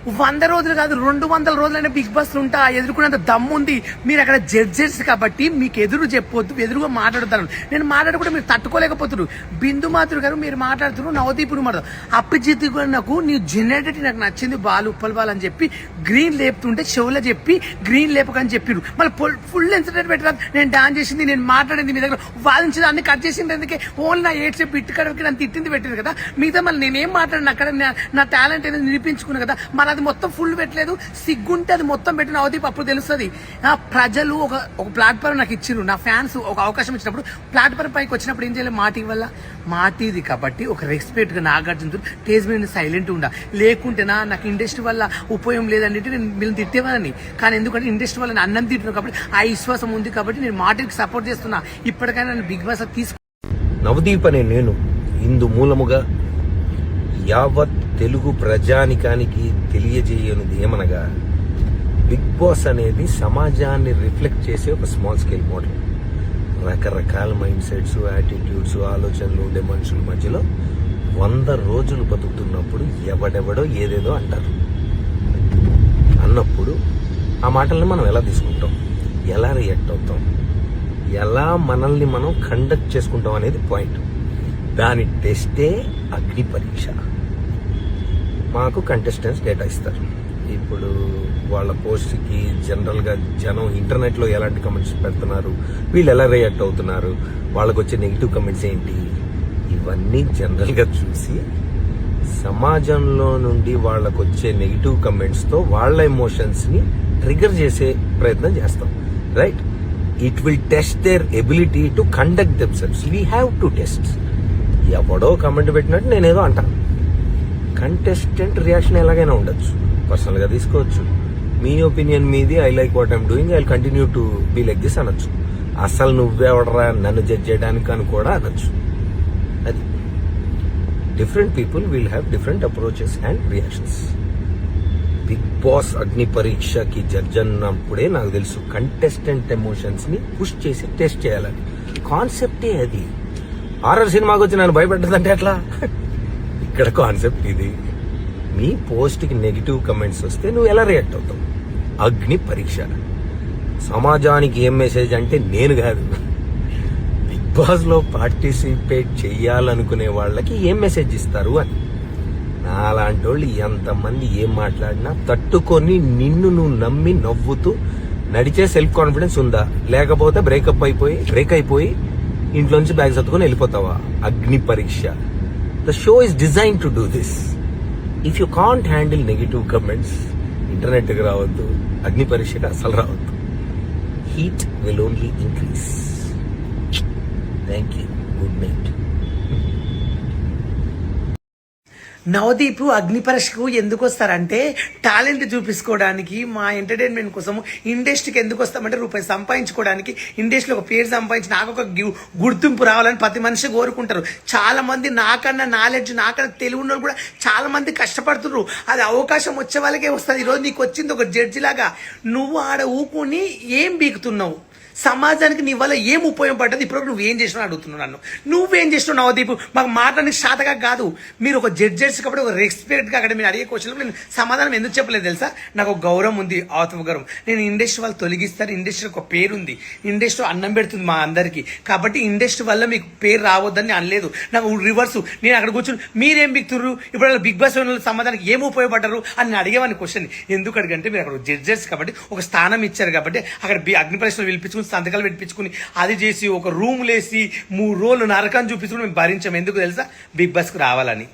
100 రోజులు కాదు 200 రోజులైనా బిగ్ బాస్ ఉంటా ఎదుర్కొనేంత దమ్ము ఉంది. మీరు అక్కడ జడ్జెస్ కాబట్టి మీకు ఎదురు చెప్పొద్దు, ఎదురుగా మాట్లాడతారు. నేను మాట్లాడుకుంటే మీరు తట్టుకోలేకపోతున్నారు. బిందు మాత్రం గారు మీరు మాట్లాడుతున్నారు, నవదీపుడు మాట్లాడు. అప్పిజిత్ నాకు నీ జెనరేటివ్ నాకు నచ్చింది, బాలు ఉప్పల్ బాల్ అని చెప్పి గ్రీన్ లేపుతుంటే చెవులో చెప్పి గ్రీన్ లేపకని చెప్పిరు. మళ్ళీ ఫుల్ ఇన్సిడెంట్ పెట్టరాదు. నేను డాన్స్ చేసింది, నేను మాట్లాడింది, మీ దగ్గర వాదించింది అన్ని కట్ చేసింది. అందుకే ఓన్లీ నా ఏడ్చే బిట్టు కడకి నన్ను తిట్టింది పెట్టింది కదా. మిగతా మళ్ళీ నేనేం మాట్లాడిన అక్కడ నా టాలెంట్ అనేది నిరూపించుకున్నాను కదా. మరి అది మొత్తం ఫుల్ పెట్టలేదు, సిగ్గుంటే అది మొత్తం పెట్టిన అవదీప్ అప్పుడు తెలుస్తుంది. ప్రజలు ఒక ప్లాట్ఫామ్ నాకు ఇచ్చిరు, నా ఫ్యాన్స్ ఒక అవకాశం ఇచ్చినప్పుడు ప్లాట్ఫామ్ పైకి వచ్చినప్పుడు ఏం చేయాలి, మాటి వల్ల మాటిది కాబట్టి ఒక రెస్పెక్ట్ గా నాగార్జున స్టేజ్ మీద సైలెంట్ ఉండా. లేకుంటే నాకు ఇండస్ట్రీ వల్ల ఉపయోగం లేదంటే నేను వీళ్ళని తిట్టేవానని. కానీ ఎందుకంటే ఇండస్ట్రీ వల్ల అన్నం తింటున్నాను కాబట్టి ఆ విశ్వాసం ఉంది కాబట్టి నేను మాటికి సపోర్ట్ చేస్తున్నా. ఇప్పటికైనా నేను బిగ్ బాస్ తీసుకు నవదీప్ అనే నేను ఇందు మూలముగా యావత్ తెలుగు ప్రజానికానికి తెలియజేయనిది ఏమనగా, బిగ్ బాస్ అనేది సమాజాన్ని రిఫ్లెక్ట్ చేసే ఒక స్మాల్ స్కేల్ మోడల్. రకరకాల మైండ్ సెట్స్, యాటిట్యూడ్స్, ఆలోచనలు ఉండే మనుషుల మధ్యలో 100 రోజులు బతుకుతున్నప్పుడు ఎవడెవడో ఏదేదో అంటారు. అన్నప్పుడు ఆ మాటల్ని మనం ఎలా తీసుకుంటాం, ఎలా రియాక్ట్ అవుతాం, ఎలా మనల్ని మనం కండక్ట్ చేసుకుంటాం అనేది పాయింట్. దాని టెస్టే అగ్ని పరీక్ష. మాకు కంటెస్టెంట్స్ డేటా ఇస్తారు. ఇప్పుడు వాళ్ళ పోస్ట్కి జనరల్గా జనం ఇంటర్నెట్లో ఎలాంటి కమెంట్స్ పెడుతున్నారు, వీళ్ళు ఎలా రియాక్ట్ అవుతున్నారు, వాళ్ళకు వచ్చే నెగిటివ్ కమెంట్స్ ఏంటి, ఇవన్నీ జనరల్గా చూసి సమాజంలో నుండి వాళ్ళకు వచ్చే నెగిటివ్ కమెంట్స్తో వాళ్ళ ఎమోషన్స్ని ట్రిగర్ చేసే ప్రయత్నం చేస్తాం. Right? It will test their ability to conduct themselves. We have to test. ఎవడో కమెంట్ పెట్టినట్టు నేనేదో అంటాను. కంటెస్టెంట్ రియాక్షన్ ఎలాగైనా ఉండొచ్చు, పర్సనల్గా తీసుకోవచ్చు. మీ ఒపీనియన్ మీది, I like what I'm doing, I continue to be like this అనొచ్చు. అసలు నువ్వెవడరా నన్ను జడ్జ్ చేయడానికి అని కూడా అనొచ్చు. అది different people will have different approaches and reactions. Bigg Boss అగ్ని పరీక్షకి జడ్జ్ అన్నప్పుడే నాకు తెలుసు కంటెస్టెంట్ ఎమోషన్స్ ని పుష్ చేసి టెస్ట్ చేయాలని. కాన్సెప్టే అది. హారర్ సినిమాకి వచ్చి నన్ను భయపెట్టదంటే ఎట్లా? ఇక్కడ కాన్సెప్ట్ ఇది. మీ పోస్ట్కి నెగిటివ్ కమెంట్స్ వస్తే నువ్వు ఎలా రియాక్ట్ అవుతావు? అగ్ని పరీక్ష. సమాజానికి ఏం మెసేజ్ అంటే నేను కాదు, బిగ్ బాస్ లో పార్టిసిపేట్ చెయ్యాలనుకునే వాళ్ళకి ఏం మెసేజ్ ఇస్తారు అని. నాలాంటి వాళ్ళు ఎంతమంది ఏం మాట్లాడినా తట్టుకొని నిన్ను నువ్వు నమ్మి నవ్వుతూ నడిచే సెల్ఫ్ కాన్ఫిడెన్స్ ఉందా? లేకపోతే బ్రేక్ అయిపోయి ఇంట్లోంచి బ్యాగ్ సర్దుకొని వెళ్ళిపోతావా? Agni Pariksha. The show is designed to do this. If you can't handle negative comments, ఇంటర్నెట్కి రావద్దు, అగ్ని పరీక్షకి అసలు రావద్దు. Heat will only increase. Thank you. Good night. Navdeep Agni పరీక్షకు ఎందుకు వస్తారంటే టాలెంట్ చూపించుకోవడానికి, మా ఎంటర్టైన్మెంట్ కోసం ఇండస్ట్రీకి ఎందుకు వస్తామంటే రూపాయి సంపాదించుకోవడానికి, ఇండస్ట్రీలో ఒక పేరు సంపాదించి నాకు ఒక గుర్తింపు రావాలని ప్రతి మనిషి కోరుకుంటారు. చాలా మంది నాకన్నా నాలెడ్జ్, నాకన్నా తెలివి ఉన్న కూడా చాలా మంది కష్టపడుతున్నారు. అది అవకాశం వచ్చే వాళ్ళకే వస్తుంది. ఈరోజు నీకు వచ్చింది ఒక జడ్జి లాగా, నువ్వు ఆడ ఊకుని ఏం బీకుతున్నావు? సమాజానికి నీ వల్ల ఏం ఉపయోగపడ్డది? ఇప్పుడు నువ్వేం చేసినావు అడుగుతున్నావు నన్ను. నువ్వేం చేసినావు నవదీప్? మాకు మాట్లాడి శాతగా కాదు. మీరు ఒక జడ్జెస్ కాబట్టి ఒక రెస్పెక్ట్గా అక్కడ మీరు అడిగే క్వశ్చన్లు నేను సమాధానం ఎందుకు చెప్పలేదు తెలుసా? నాకు ఒక గౌరవం ఉంది, ఆత్మగౌరవం. నేను ఇండస్ట్రీ వాళ్ళు తొలగిస్తారు. ఇండస్ట్రీ ఒక పేరు ఉంది, ఇండస్ట్రీ అన్నం పెడుతుంది మా అందరికీ. కాబట్టి ఇండస్ట్రీ వల్ల మీకు పేరు రావద్దని అనలేదు. నాకు రివర్స్, నేను అక్కడ కూర్చొని మీరేం బిక్తున్నారు, ఇప్పుడు బిగ్ బాస్ సమాధానానికి ఏం ఉపయోగపడ్డారు అని అడిగేవాని క్వశ్చన్. ఎందుకు అడిగంటే మీరు అక్కడ జడ్జెస్ కాబట్టి ఒక స్థానం ఇచ్చారు కాబట్టి అక్కడ అగ్ని పరీక్షలు పిలిపించుకుని సంతకాలు పెట్టించుకుని అది చేసి ఒక రూమ్ లేసి 3 రోజులు నరకాన్ని చూపించుకుని మేము భరించాం. ఎందుకు తెలుసా? బిగ్ బాస్కి రావాలని.